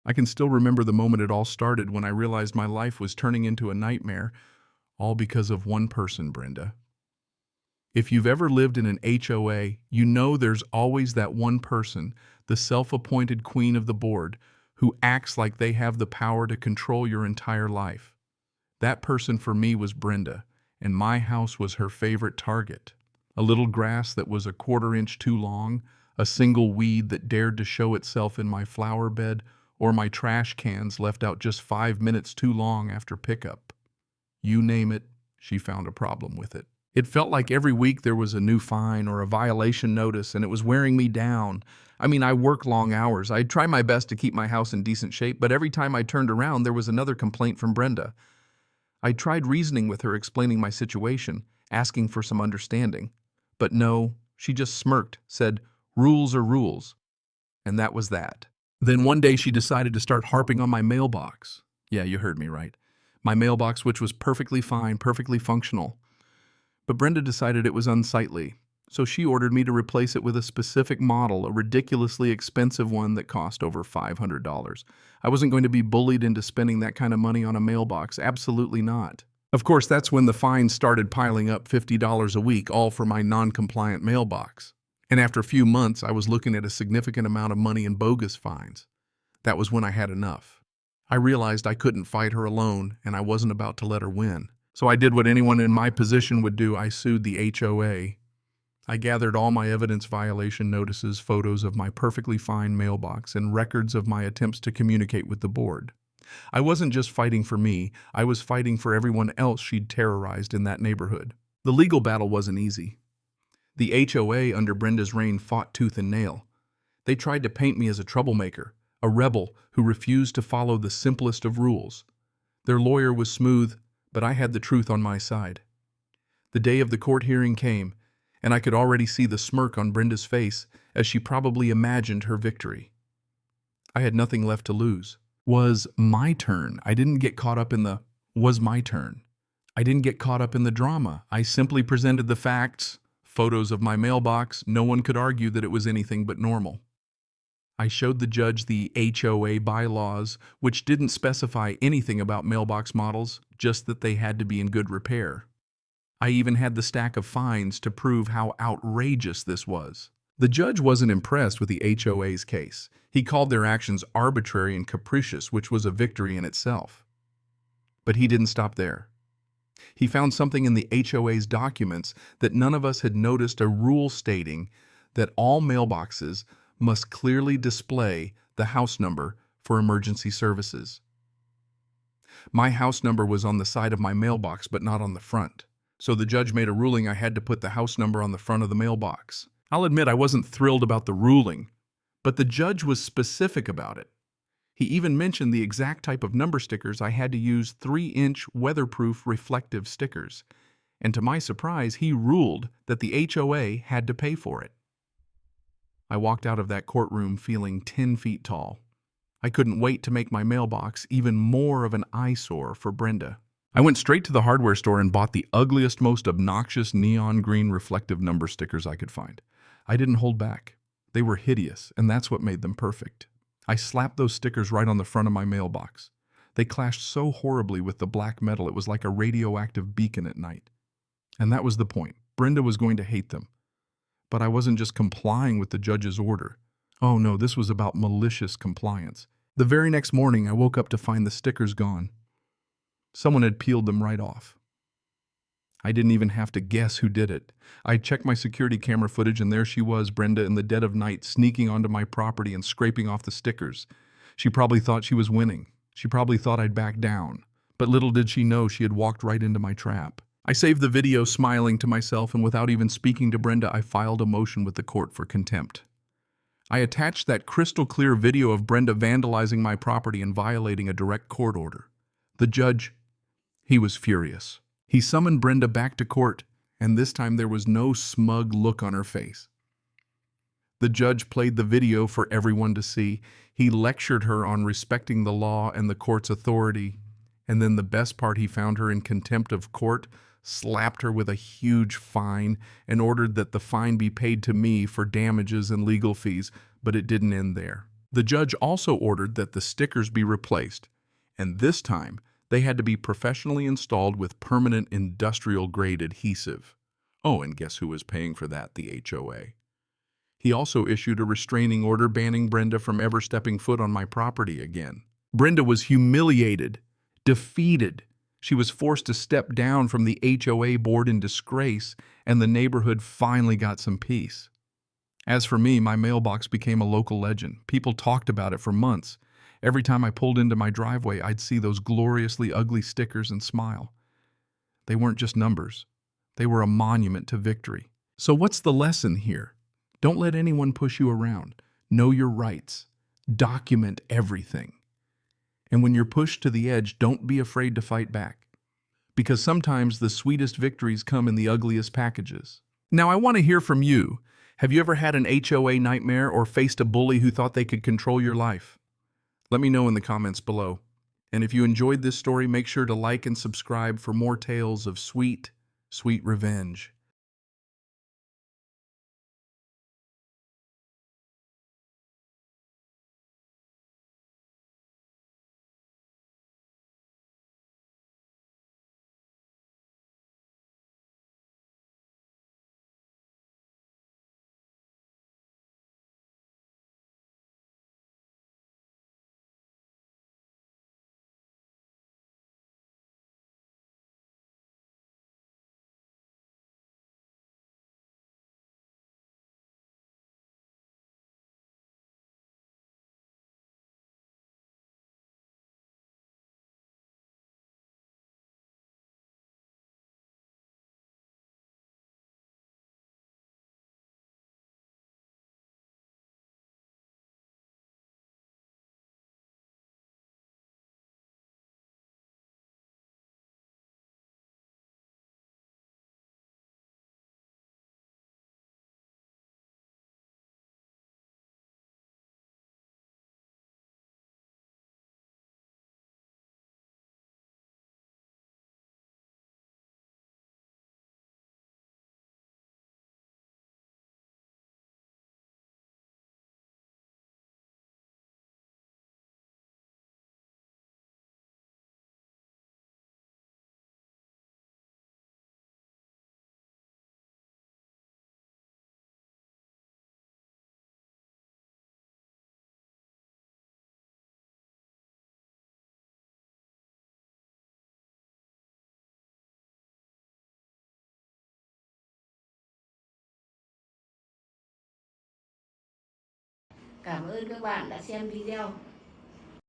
I can still remember the moment it all started when I realized my life was turning into a nightmare, all because of one person, Brenda. If you've ever lived in an HOA, you know there's always that one person, the self-appointed queen of the board, who acts like they have the power to control your entire life. That person for me was Brenda, and my house was her favorite target. A little grass that was a quarter-inch too long, a single weed that dared to show itself in my flower bed, or my trash cans left out just 5 minutes too long after pickup. You name it, she found a problem with it. It felt like every week there was a new fine or a violation notice, and it was wearing me down. I mean, I work long hours. I try my best to keep my house in decent shape, but every time I turned around, there was another complaint from Brenda. I tried reasoning with her, explaining my situation, asking for some understanding. But no, she just smirked, said, "Rules are rules." And that was that. Then one day she decided to start harping on my mailbox. Yeah, you heard me right. My mailbox, which was perfectly fine, perfectly functional. But Brenda decided it was unsightly, so she ordered me to replace it with a specific model, a ridiculously expensive one that cost over $500. I wasn't going to be bullied into spending that kind of money on a mailbox, absolutely not. Of course, that's when the fines started piling up, $50 a week, all for my non-compliant mailbox. And after a few months, I was looking at a significant amount of money in bogus fines. That was when I had enough. I realized I couldn't fight her alone, and I wasn't about to let her win. So I did what anyone in my position would do. I sued the HOA. I gathered all my evidence violation notices, photos of my perfectly fine mailbox, and records of my attempts to communicate with the board. I wasn't just fighting for me, I was fighting for everyone else she'd terrorized in that neighborhood. The legal battle wasn't easy. The HOA under Brenda's reign fought tooth and nail. They tried to paint me as a troublemaker, a rebel who refused to follow the simplest of rules. Their lawyer was smooth, but I had the truth on my side. The day of the court hearing came, and I could already see the smirk on Brenda's face as she probably imagined her victory. I had nothing left to lose. Was my turn. I didn't get caught up in the I didn't get caught up in the drama. I simply presented the facts, photos of my mailbox. No one could argue that it was anything but normal. I showed the judge the HOA bylaws, which didn't specify anything about mailbox models, just that they had to be in good repair. I even had the stack of fines to prove how outrageous this was. The judge wasn't impressed with the HOA's case. He called their actions arbitrary and capricious, which was a victory in itself. But he didn't stop there. He found something in the HOA's documents that none of us had noticed, a rule stating that all mailboxes must clearly display the house number for emergency services. My house number was on the side of my mailbox, but not on the front. So the judge made a ruling I had to put the house number on the front of the mailbox. I'll admit I wasn't thrilled about the ruling, but the judge was specific about it. He even mentioned the exact type of number stickers I had to use, 3-inch weatherproof reflective stickers. And to my surprise, he ruled that the HOA had to pay for it. I walked out of that courtroom feeling 10 feet tall. I couldn't wait to make my mailbox even more of an eyesore for Brenda. I went straight to the hardware store and bought the ugliest, most obnoxious neon green reflective number stickers I could find. I didn't hold back. They were hideous, and that's what made them perfect. I slapped those stickers right on the front of my mailbox. They clashed so horribly with the black metal, it was like a radioactive beacon at night. And that was the point. Brenda was going to hate them. But I wasn't just complying with the judge's order. Oh no, this was about malicious compliance. The very next morning, I woke up to find the stickers gone. Someone had peeled them right off. I didn't even have to guess who did it. I checked my security camera footage, and there she was, Brenda, in the dead of night, sneaking onto my property and scraping off the stickers. She probably thought she was winning. She probably thought I'd back down. But little did she know she had walked right into my trap. I saved the video, smiling to myself, and without even speaking to Brenda, I filed a motion with the court for contempt. I attached that crystal clear video of Brenda vandalizing my property and violating a direct court order. The judge, he was furious. He summoned Brenda back to court, and this time there was no smug look on her face. The judge played the video for everyone to see. He lectured her on respecting the law and the court's authority, and then the best part, he found her in contempt of court, slapped her with a huge fine, and ordered that the fine be paid to me for damages and legal fees, but it didn't end there. The judge also ordered that the stickers be replaced, and this time they had to be professionally installed with permanent industrial-grade adhesive. Oh, and guess who was paying for that? The HOA. He also issued a restraining order banning Brenda from ever stepping foot on my property again. Brenda was humiliated, defeated. She was forced to step down from the HOA board in disgrace, and the neighborhood finally got some peace. As for me, my mailbox became a local legend. People talked about it for months. Every time I pulled into my driveway, I'd see those gloriously ugly stickers and smile. They weren't just numbers. They were a monument to victory. So what's the lesson here? Don't let anyone push you around. Know your rights. Document everything. And when you're pushed to the edge, don't be afraid to fight back. Because sometimes the sweetest victories come in the ugliest packages. Now, I want to hear from you. Have you ever had an HOA nightmare or faced a bully who thought they could control your life? Let me know in the comments below. And if you enjoyed this story, make sure to like and subscribe for more tales of sweet, sweet revenge. Cảm ơn các bạn đã xem video.